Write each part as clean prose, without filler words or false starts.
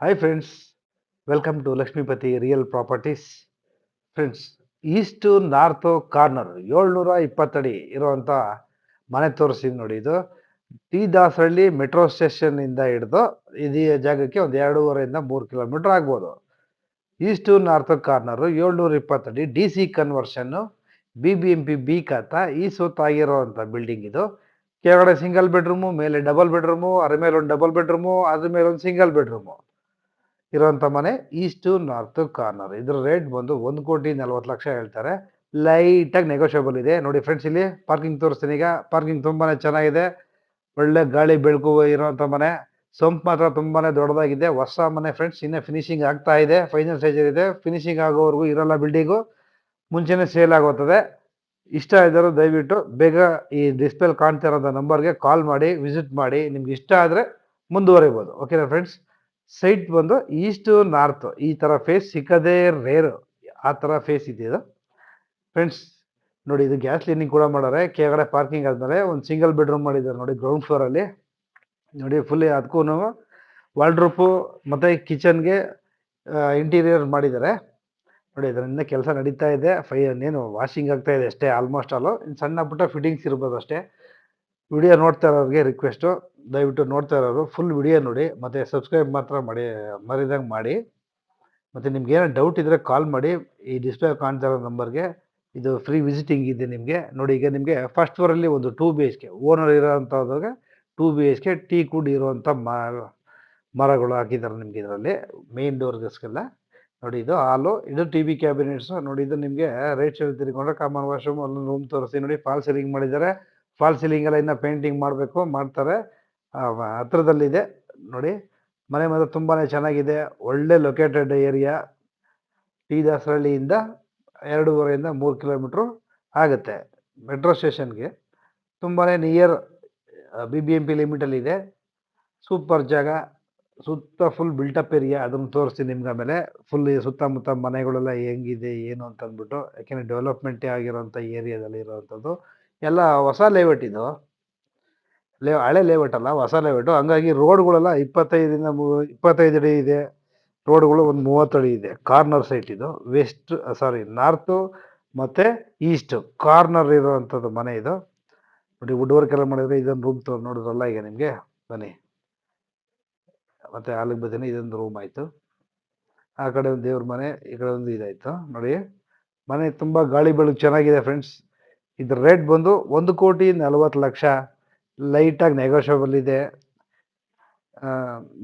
Hi friends, welcome to Lakshmipathi real properties. Friends, east north corner 720 ಅಡಿ ಇರುವಂಥ ಮನೆ ತೋರಿಸ್ತೀನಿ ನೋಡಿ. ಇದು ಟಿ ದಾಸರಳ್ಳಿ ಮೆಟ್ರೋ ಸ್ಟೇಷನ್ನಿಂದ ಹಿಡಿದು ಇದೀ ಜಾಗಕ್ಕೆ ಒಂದು 2.5 3 ಕಿಲೋಮೀಟರ್ ಆಗ್ಬೋದು. ಈಸ್ಟು ನಾರ್ತು ಕಾರ್ನರು 720 ಅಡಿ ಡಿ ಸಿ ಕನ್ವರ್ಷನ್ನು, B B M P B khata ಈ ಸುತ್ತಾಗಿರೋವಂಥ ಬಿಲ್ಡಿಂಗ್ ಇದು. ಕೆಳಗಡೆ ಸಿಂಗಲ್ ಬೆಡ್ರೂಮು, ಮೇಲೆ ಡಬಲ್ ಬೆಡ್ರೂಮು, ಅದ್ರ ಮೇಲೆ ಒಂದು ಡಬಲ್ ಬೆಡ್ರೂಮು, ಅದ್ರ ಮೇಲೆ ಒಂದು ಸಿಂಗಲ್ ಬೆಡ್ರೂಮು ಇರುವಂಥ ಮನೆ ಈಸ್ಟು ನಾರ್ತ್ ಕಾರ್ನರ್. ಇದ್ರ ರೇಟ್ ಬಂದು 1,40,00,000 ಹೇಳ್ತಾರೆ. ಲೈಟಾಗಿ ನೆಗೋಷಿಯಬಲ್ ಇದೆ. ನೋಡಿ ಫ್ರೆಂಡ್ಸ್, ಇಲ್ಲಿ ಪಾರ್ಕಿಂಗ್ ತೋರಿಸ್ತೀನಿ. ಈಗ ಪಾರ್ಕಿಂಗ್ ತುಂಬಾನೇ ಚೆನ್ನಾಗಿದೆ. ಒಳ್ಳೆ ಗಾಳಿ ಬೆಳಕು ಇರುವಂಥ ಮನೆ. ಸಂಪ್ ಮಾತ್ರ ತುಂಬಾನೇ ದೊಡ್ಡದಾಗಿದೆ. ಹೊಸ ಮನೆ ಫ್ರೆಂಡ್ಸ್, ಇನ್ನೇ ಫಿನಿಶಿಂಗ್ ಆಗ್ತಾ ಇದೆ. ಫೈನಲ್ ಸ್ಟೇಜ್ ಇದೆ. ಫಿನಿಶಿಂಗ್ ಆಗೋವರೆಗೂ ಇರಲ್ಲ ಬಿಲ್ಡಿಂಗು, ಮುಂಚೆನೇ ಸೇಲ್ ಆಗೋಗ್ತದೆ. ಇಷ್ಟ ಇದ್ದರೂ ದಯವಿಟ್ಟು ಬೇಗ ಈ ಡಿಸ್ಪ್ಲೇಲಿ ಕಾಣ್ತಾ ಇರೋಂಥ ನಂಬರ್ಗೆ ಕಾಲ್ ಮಾಡಿ, ವಿಸಿಟ್ ಮಾಡಿ. ನಿಮ್ಗೆ ಇಷ್ಟ ಆದರೆ ಮುಂದುವರಿಬೋದು. ಓಕೆನಾ ಫ್ರೆಂಡ್ಸ್? ಸೈಟ್ ಬಂದು ಈಸ್ಟು ನಾರ್ತ್ ಈ ಥರ ಫೇಸ್ ಸಿಕ್ಕದೇ ರೇರು. ಆ ಥರ ಫೇಸ್ ಇದ್ದಿದ್ದು ಫ್ರೆಂಡ್ಸ್. ನೋಡಿ, ಇದು ಗ್ಯಾಸ್ ಲೈನಿಂಗ್ ಕೂಡ ಮಾಡೋರೆ. ಕೆಳಗಡೆ ಪಾರ್ಕಿಂಗ್ ಆದಮೇಲೆ ಒಂದು ಸಿಂಗಲ್ ಬೆಡ್ರೂಮ್ ಮಾಡಿದ್ದಾರೆ ನೋಡಿ ಗ್ರೌಂಡ್ ಫ್ಲೋರಲ್ಲಿ. ನೋಡಿ, ಫುಲ್ಲಿ ಅದಕ್ಕೂ ವಾಲ್ಡ್ರೋಪು ಮತ್ತು ಕಿಚನ್ಗೆ ಇಂಟೀರಿಯರ್ ಮಾಡಿದ್ದಾರೆ. ನೋಡಿ, ಇದರಿಂದ ಕೆಲಸ ನಡೀತಾ ಇದೆ. ಇನ್ನೇನು ವಾಷಿಂಗ್ ಆಗ್ತಾ ಇದೆ ಅಷ್ಟೇ, ಆಲ್ಮೋಸ್ಟ್ ಆಲು. ಇನ್ನು ಸಣ್ಣ ಪುಟ್ಟ ಫಿಟ್ಟಿಂಗ್ಸ್ ಇರ್ಬೋದು ಅಷ್ಟೇ. ವಿಡಿಯೋ ನೋಡ್ತಾ ಇರೋರಿಗೆ ರಿಕ್ವೆಸ್ಟು, ದಯವಿಟ್ಟು ನೋಡ್ತಾ ಇರೋರು ಫುಲ್ ವಿಡಿಯೋ ನೋಡಿ, ಮತ್ತು ಸಬ್ಸ್ಕ್ರೈಬ್ ಮಾತ್ರ ಮಾಡಿ ಮರಿದಂಗೆ ಮಾಡಿ. ಮತ್ತು ನಿಮ್ಗೇನೋ ಡೌಟ್ ಇದ್ದರೆ ಕಾಲ್ ಮಾಡಿ. ಈ ಡಿಸ್ಪ್ಲೇ ಕಾಣ್ತಾ ಇರೋ ನಂಬರ್ಗೆ. ಇದು ಫ್ರೀ ವಿಸಿಟಿಂಗ್ ಇದೆ ನಿಮಗೆ. ನೋಡಿ, ಈಗ ನಿಮಗೆ ಫಸ್ಟ್ ಫ್ಲೋರಲ್ಲಿ ಒಂದು 2 BHK ಓನರ್ ಇರೋವಂಥದ್ದಾಗ 2 BHK ಟೀ ಕುಡ್ ಇರುವಂಥ ಮರಗಳು ಹಾಕಿದ್ದಾರೆ ನಿಮ್ಗೆ ಇದರಲ್ಲಿ ಮೇನ್ ಡೋರ್ಗೆಸ್ಗೆಲ್ಲ. ನೋಡಿ, ಇದು ಹಾಲು, ಇದು ಟಿ ವಿ ಕ್ಯಾಬಿನೆಟ್ಸು. ನೋಡಿ, ಇದು ನಿಮಗೆ ರೈಟ್ ಸೈಡ್ ತಿರ್ಕೊಂಡ್ರೆ ಕಾಮನ್ ವಾಶ್ರೂಮ್, ಅಲ್ಲೊಂದು ರೂಮ್ ತೋರಿಸ್ತೀನಿ ನೋಡಿ. ಫಾಲ್ ಸೀಲಿಂಗ್ ಮಾಡಿದ್ದಾರೆ. ಫಾಲ್ ಸೀಲಿಂಗ್ ಎಲ್ಲ ಇನ್ನೂ ಪೇಂಟಿಂಗ್ ಮಾಡಬೇಕು, ಮಾಡ್ತಾರೆ. ಹತ್ರದಲ್ಲಿದೆ ನೋಡಿ. ಮನೆ ಮಾತ್ರ ತುಂಬಾ ಚೆನ್ನಾಗಿದೆ. ಒಳ್ಳೆ ಲೊಕೇಟೆಡ್ ಏರಿಯಾ. ಟಿ ದಾಸರಳ್ಳಿಯಿಂದ 2.5 3 ಕಿಲೋಮೀಟ್ರು ಆಗುತ್ತೆ ಮೆಟ್ರೋ ಸ್ಟೇಷನ್ಗೆ. ತುಂಬಾ near B B M P ಲಿಮಿಟಲ್ಲಿದೆ. ಸೂಪರ್ ಜಾಗ. ಸುತ್ತ ಫುಲ್ ಬಿಲ್ಟಪ್ ಏರಿಯಾ. ಅದನ್ನು ತೋರಿಸ್ತೀನಿ ನಿಮ್ಗೆ ಆಮೇಲೆ. ಫುಲ್ ಸುತ್ತಮುತ್ತ ಮನೆಗಳೆಲ್ಲ ಹೆಂಗಿದೆ ಏನು ಅಂತಂದ್ಬಿಟ್ಟು. ಯಾಕೆಂದರೆ ಡೆವಲಪ್ಮೆಂಟೇ ಆಗಿರೋಂಥ ಏರಿಯಾದಲ್ಲಿ ಇರೋವಂಥದ್ದು. ಎಲ್ಲ ಹೊಸ ಲೇಔಟ್ ಇದು. ಹಳೆ ಲೇಔಟ್ ಅಲ್ಲ, ಹೊಸ ಲೇಔಟು. ಹಂಗಾಗಿ ರೋಡ್ಗಳೆಲ್ಲ 25 ಅಡಿ ಇದೆ. ರೋಡ್ಗಳು ಒಂದು 30 ಅಡಿ ಇದೆ. ಕಾರ್ನರ್ ಸೈಟ್ ಇದು. ನಾರ್ತು ಮತ್ತು ಈಸ್ಟ್ ಕಾರ್ನರ್ ಇರುವಂಥದ್ದು ಮನೆ ಇದು. ನೋಡಿ, ವುಡ್ ವರ್ಕ್ ಎಲ್ಲ ಮಾಡಿದರೆ. ಇದೊಂದು ರೂಮ್ ನೋಡಿದ್ರಲ್ಲ ಈಗ ನಿಮಗೆ. ಬನ್ನಿ, ಮತ್ತು ಹಾಲಿಗೆ ಬದಿನೇ ಇದೊಂದು ರೂಮ್ ಆಯಿತು. ಆ ಕಡೆ ಒಂದು ದೇವ್ರ ಮನೆ, ಈ ಕಡೆ ಒಂದು ಇದಾಯಿತು. ನೋಡಿ, ಮನೆ ತುಂಬ ಗಾಳಿ ಬೆಳಕು ಚೆನ್ನಾಗಿದೆ ಫ್ರೆಂಡ್ಸ್. ಇದ್ರ ರೇಟ್ ಬಂದು 1,40,00,000. ಲೈಟಾಗಿ ನೆಗೋಷಿಯಬಲ್ ಇದೆ.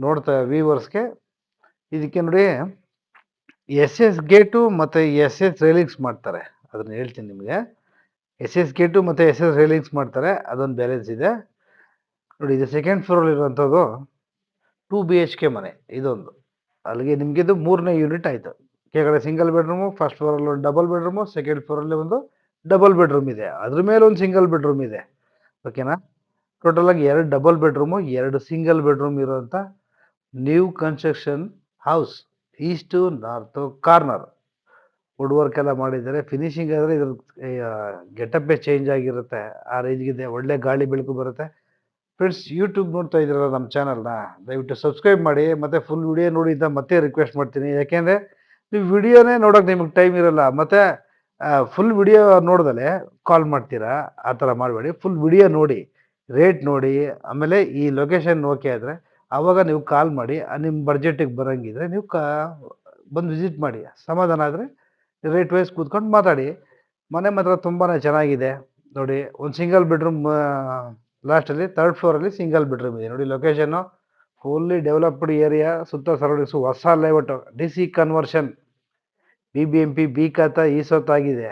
ನೋಡ್ತಾ ವ್ಯೂವರ್ಸ್ಗೆ ಇದಕ್ಕೆ ನೋಡಿ, ಎಸ್ ಗೇಟು ಮತ್ತು ಎಸ್ ರೈಲಿಂಗ್ಸ್ ಮಾಡ್ತಾರೆ. ಅದನ್ನು ಹೇಳ್ತೀನಿ ನಿಮಗೆ. ಎಸ್ ಗೇಟು ಮತ್ತು ಎಸ್ ರೈಲಿಂಗ್ಸ್ ಮಾಡ್ತಾರೆ. ಅದೊಂದು ಬ್ಯಾಲೆನ್ಸ್ ಇದೆ ನೋಡಿ. ಇದು ಸೆಕೆಂಡ್ ಫ್ಲೋರಲ್ಲಿ ಇರುವಂಥದ್ದು 2 BHK ಮನೆ ಇದೊಂದು. ಅಲ್ಲಿಗೆ ನಿಮಗಿದು 3ನೇ ಯೂನಿಟ್ ಆಯಿತು. ಕೆಳಗಡೆ ಸಿಂಗಲ್ ಬೆಡ್ರೂಮು, ಫಸ್ಟ್ ಫ್ಲೋರಲ್ಲಿ ಒಂದು ಡಬಲ್ ಬೆಡ್ರೂಮು, ಸೆಕೆಂಡ್ ಫ್ಲೋರಲ್ಲಿ ಒಂದು ಡಬಲ್ ಬೆಡ್ರೂಮ್ ಇದೆ. ಅದ್ರ ಮೇಲೆ ಒಂದು ಸಿಂಗಲ್ ಬೆಡ್ರೂಮ್ ಇದೆ. ಓಕೆನಾ? ಟೋಟಲಾಗಿ 2 ಡಬಲ್ ಬೆಡ್ರೂಮು, 2 ಸಿಂಗಲ್ ಬೆಡ್ರೂಮ್ ಇರುವಂಥ new construction house. East north corner. Wood work ಎಲ್ಲ ಮಾಡಿದ್ದಾರೆ. ಫಿನಿಶಿಂಗ್ ಆದರೆ ಇದ್ರ ಗೆಟಪ್ಪೇ ಚೇಂಜ್ ಆಗಿರುತ್ತೆ. ಆ ರೇಂಜ್ಗಿದೆ. ಒಳ್ಳೆ ಗಾಳಿ ಬೆಳಕು ಬರುತ್ತೆ. ಫ್ರೆಂಡ್ಸ್, ಯೂಟ್ಯೂಬ್ ನೋಡ್ತಾ ಇದ್ದೀರಲ್ಲ ನಮ್ಮ ಚಾನಲ್ನ, ದಯವಿಟ್ಟು ಸಬ್ಸ್ಕ್ರೈಬ್ ಮಾಡಿ. ಮತ್ತು ಫುಲ್ ವಿಡಿಯೋ ನೋಡಿ ಅಂತ ಮತ್ತೆ ರಿಕ್ವೆಸ್ಟ್ ಮಾಡ್ತೀನಿ. ಯಾಕೆಂದರೆ ನೀವು ವಿಡಿಯೋನೇ ನೋಡೋಕೆ ನಿಮಗೆ ಟೈಮ್ ಇರೋಲ್ಲ. ಮತ್ತು ಫುಲ್ ವಿಡಿಯೋ ನೋಡ್ದಲೇ ಕಾಲ್ ಮಾಡ್ತೀರಾ. ಆ ಥರ ಮಾಡಬೇಡಿ. ಫುಲ್ ವಿಡಿಯೋ ನೋಡಿ, ರೇಟ್ ನೋಡಿ, ಆಮೇಲೆ ಈ ಲೊಕೇಶನ್ ಓಕೆ ಆದರೆ ಆವಾಗ ನೀವು ಕಾಲ್ ಮಾಡಿ. ನಿಮ್ಮ ಬಡ್ಜೆಟಿಗೆ ಬರೋಂಗಿದ್ರೆ ನೀವು ಬಂದು ವಿಸಿಟ್ ಮಾಡಿ. ಸಮಾಧಾನ ಆದರೆ ರೇಟ್ ವೈಸ್ ಕೂತ್ಕೊಂಡು ಮಾತಾಡಿ. ಮನೆ ಮಾತ್ರ ತುಂಬಾ ಚೆನ್ನಾಗಿದೆ. ನೋಡಿ, ಒಂದು ಸಿಂಗಲ್ ಬೆಡ್ರೂಮ್ ಲಾಸ್ಟಲ್ಲಿ 3rd ಫ್ಲೋರಲ್ಲಿ ಸಿಂಗಲ್ ಬೆಡ್ರೂಮ್ ಇದೆ. ನೋಡಿ, ಲೊಕೇಶನ್ನು ಫುಲ್ಲಿ ಡೆವಲಪ್ಡ್ ಏರಿಯಾ. ಸುತ್ತ ಸರೌಂಡಿಂಗ್ಸು ಹೊಸ layout. D C conversion, B B M P B khata ಈ ಸೊತ್ತಾಗಿದೆ.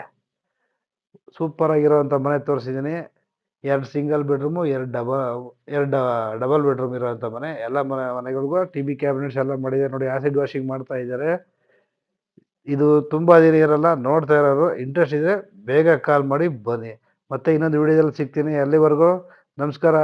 ಸೂಪರ್ ಆಗಿರೋವಂಥ ಮನೆ ತೋರಿಸಿದ್ದೀನಿ. 2 ಸಿಂಗಲ್ ಬೆಡ್ರೂಮು, 2 ಡಬಲ್ ಬೆಡ್ರೂಮ್ ಇರೋವಂಥ ಮನೆ. ಎಲ್ಲ ಮನೆಗಳಿಗೂ ಟಿ ವಿ ಕ್ಯಾಬಿನೆಟ್ಸ್ ಎಲ್ಲ ಮಾಡಿದ್ದಾರೆ ನೋಡಿ. ಆ್ಯಸಿಡ್ ವಾಷಿಂಗ್ ಮಾಡ್ತಾ ಇದ್ದಾರೆ. ಇದು ತುಂಬ ದಿನ ಇರಲ್ಲ. ನೋಡ್ತಾ ಇರೋರು ಇಂಟ್ರೆಸ್ಟ್ ಇದ್ದರೆ ಬೇಗ ಕಾಲ್ ಮಾಡಿ ಬನ್ನಿ. ಮತ್ತೆ ಇನ್ನೊಂದು ವಿಡಿಯೋದಲ್ಲಿ ಸಿಗ್ತೀನಿ. ಅಲ್ಲಿವರೆಗೂ ನಮಸ್ಕಾರ.